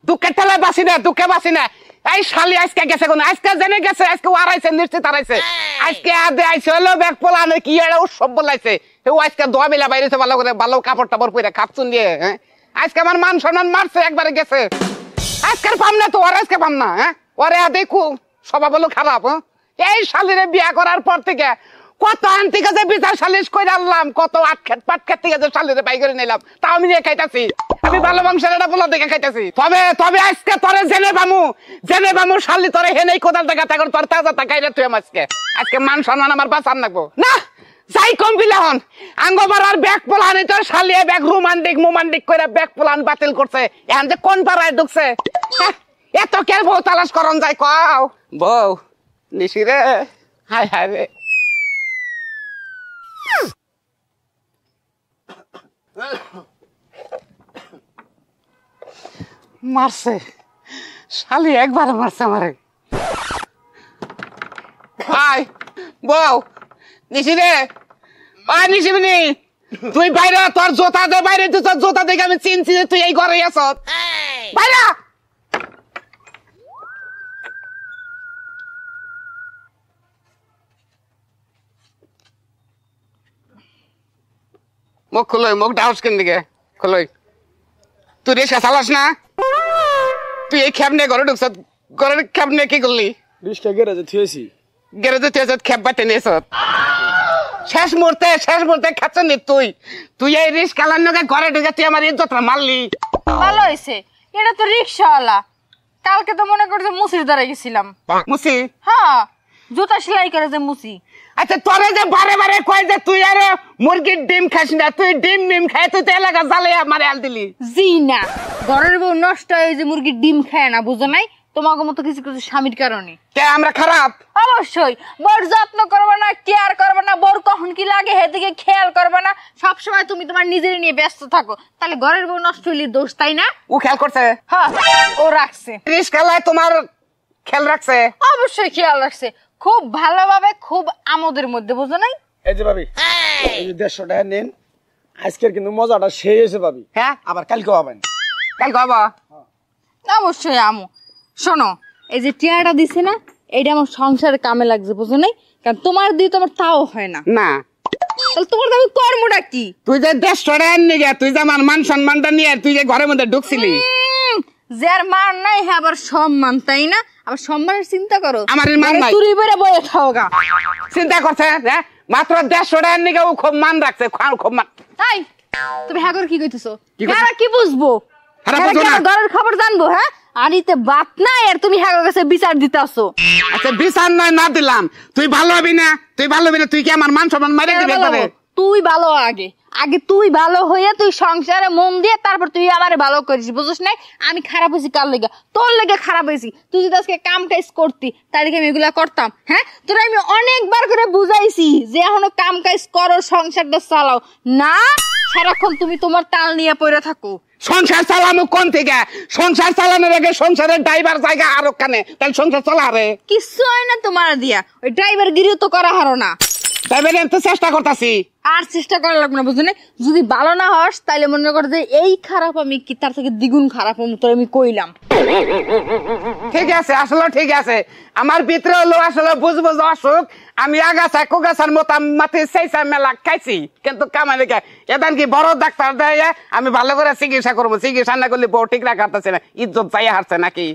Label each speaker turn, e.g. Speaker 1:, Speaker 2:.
Speaker 1: দুঃখের ঠেলায় বাসি না, দুঃখে বাসি না। এই শালি আজকে গেছে কোন, আজকে জেনে গেছে, আজকে হারাইছে, নিশ্চিত হারাইছে। আজকে আদে আইছে হলো ব্যাগ পোলানে কি একটা উৎসব বলাইছে। ও আজকে দোয়া মিলা বাইরেছে ভালো করে, ভালো কাপড় টাপড় পরে খাপচুন দিয়ে। হ্যাঁ আজকে আমার মান সম্মান মারছে, একবারে গেছে। আজকের পাম না তো, ওর আজকে পাম না। হ্যাঁ ওরে দেখু স্বভাব হলো খারাপ। এই শালিরে বিয়া করার পর থেকে কত আন্টি কাছে বিচার সালিশ করে আনলাম, কত আটখেট পাটখেট থেকে যে শালিরে বাই করে নিলাম, তাও আমি নিয়ে খাইতাছি। আমি ভালো বংশের একটা পোলা দেখে খাইতেছি। তবে তবে আজকে তোরে জেনে বামু শালি তোরে হেনেই কোদাল দেখা থাকুন, তোর তাজা তাকাইলে তুই আজকে আজকে মান সম্মান আমার বাঁচান লাগবো না। যাই কম বিলাহন আঙ্গবার আর ব্যাগ পোলান, তোর শালিয়ে ব্যাগ রোমান্টিক করে ব্যাগ পোলান বাতিল করছে। এখন যে কোন পাড়ায় ঢুকছে, এত কে বউ তালাশ করন যায় কও বউ নিশি রে, হায় হায় রে। মারছে শালি, একবার মারছে আমারে। হাই বউ নিশি রে, আয় নিশিমনি তুই বাইরে, তোর জোতা দে বাইরে, তুই তোর জোতা দেখে আমি চিনছি যে তুই এই ঘরে আছ বাইরে। মুখ খুলই, মুখ ডাউস কেন দিকে খুলই। তুই রিক্সা চালাস না, তুই এই খেপ নিয়ে ঘরে ঢুকছ, ঘরের খেপ নিয়ে কি করলি?
Speaker 2: রিক্সা গ্যারেজে থুয়েছি।
Speaker 1: গ্যারেজে তুই খেপ বাটে নিয়েছ, শেষ মুহূর্তে খাচ্ছ নি তুই। তুই এই রিক্সা চালানোকে ঘরে ঢুকে তুই আমার ইজ্জতটা মারলি।
Speaker 3: ভালো হয়েছে, এটা তো রিক্সাওয়ালা। কালকে তো মনে করছে মুসির দ্বারা গেছিলাম।
Speaker 1: মুসি?
Speaker 3: হ্যাঁ, জুতা সেলাই করে যে মুসি।
Speaker 1: আচ্ছা তোরে যে বারে বারে কয় যে তুই আর মুরগির ডিম খাস না, তুই ডিম খাই তুই তো এলাকা জ্বালে মারে আল দিলি।
Speaker 3: জি না, ঘরের বউ নষ্ট হয়ে যে মুরগির ডিম খায় না, বুঝো নাই? তোমাকে মতো কিছু কিছু স্বামীর কারণে।
Speaker 1: কে আমরা খারাপ?
Speaker 3: অবশ্যই। বোর যত্ন করবে না, কেয়ার করবে না, বোর কখন কি লাগে সেদিকে খেয়াল করবে না, সবসময় তুমি তোমার নিজের নিয়ে ব্যস্ত থাকো, তাহলে ঘরের বউ নষ্ট হইলে দোষ, তাই না?
Speaker 1: ও খেয়াল করছে?
Speaker 3: হ্যাঁ ও রাখছে।
Speaker 1: রিক্সাওয়ালা তোমার খেয়াল রাখছে?
Speaker 3: অবশ্যই খেয়াল রাখছে, খুব ভালোভাবে, খুব আমোদের মধ্যে, বুঝো নাই?
Speaker 2: এই যে ভাবি, এই যে 150 টাকা নিন, আজকের কিন্তু মজাটা সেই হয়েছে ভাবি।
Speaker 1: হ্যাঁ
Speaker 2: আবার কালকে হবেন।
Speaker 1: কালকে হবা?
Speaker 3: অবশ্যই আমো। শোনো, এই যে টিয়াটা দিছে না, এইটা আমার সংসারের কামে লাগছে, বুঝো নাই? কারণ তোমার দিয়ে তোমার তাও হয় না।
Speaker 1: না
Speaker 3: তাহলে তোমার আমি কর্মটা কি?
Speaker 1: তুই যে 150 টাকা নিয়ে তুই যে আমার মান সম্মানটা নিয়ে তুই যে ঘরের মধ্যে ঢুকছিলি।
Speaker 3: যার মান নাই হ্যাঁ আবার সম্মান, তাই না? আবার সম্মানের চিন্তা করো।
Speaker 1: আমার মান নাই,
Speaker 3: তুই বেড়ে বয়ে খাও গা।
Speaker 1: চিন্তা করছে হ্যাঁ, মাত্র 150 টাকা নিয়ে ও খুব মান রাখছে, খুব মান।
Speaker 3: তাই তুমি হ্যাঁ করে কি কইতেছো?
Speaker 1: কি কইছো?
Speaker 3: হ্যাঁ কি বুঝবো?
Speaker 1: হ্যাঁ বুঝো না,
Speaker 3: ঘরের খবর জানবো? হ্যাঁ আরিতে বাত নাই আর তুমি হ্যাঁ কাছে বিচার দিতে আসো।
Speaker 1: আচ্ছা বিচার নয় না দিলাম, তুই ভালো হবি না, তুই কি আমার মান সম্মান মাইরে দিবি একবারে?
Speaker 3: তুই ভালো আগে তুই ভালো হইয়া তুই সংসারে মন দিয়ে তারপর তুই আমারে ভালো করিস, বুঝছিস না? আমি খারাপ হয়েছি কার লেগে? তোর লেগে খারাপ হয়েছি। তুই যদি আজকে কাম কাজ করতি তাহলে কি আমি এগুলা করতাম? হ্যাঁ তোরা আমি অনেকবার করে বুঝাইছি যে এখনো কাম কাজ করো, সংসারটা চালাও না, সারাক্ষণ তুমি তোমার তাল নিয়ে পড়ে থাকো।
Speaker 1: সংসার চালানো কোন থেকে? সংসার চালানোর আগে সংসারের ড্রাইভার জায়গা আরো কানে, তাহলে সংসার চালা রে।
Speaker 3: কিছু হয় না তোমার দিয়া, ওই ড্রাইভার গিরিও তো করা হারো না।
Speaker 1: ড্রাইভার তো চেষ্টা করতেছি,
Speaker 3: আর চেষ্টা করা লাগবে না, বুঝলি? যদি ভালো না হস তাহলে মনে কর যে এই খারাপ আমি কি তার থেকে দ্বিগুণ খারাপ তোর আমি কইলাম।
Speaker 1: ঠিক আছে, আসলে ঠিক আছে, আমার ভিতরে হলো আসলে বুঝবো যে অসুখ। আমি আগাছা কোগাছার মাতি চাইছা মেলা খাইছি, কিন্তু কামাই এদান কি বড় ডাক্তার দেয় আমি ভালো করে চিকিৎসা করবো। চিকিৎসা না করলে বউ ঠিক রাখাতেছে না, ইজ্জত চাই হারছে নাকি?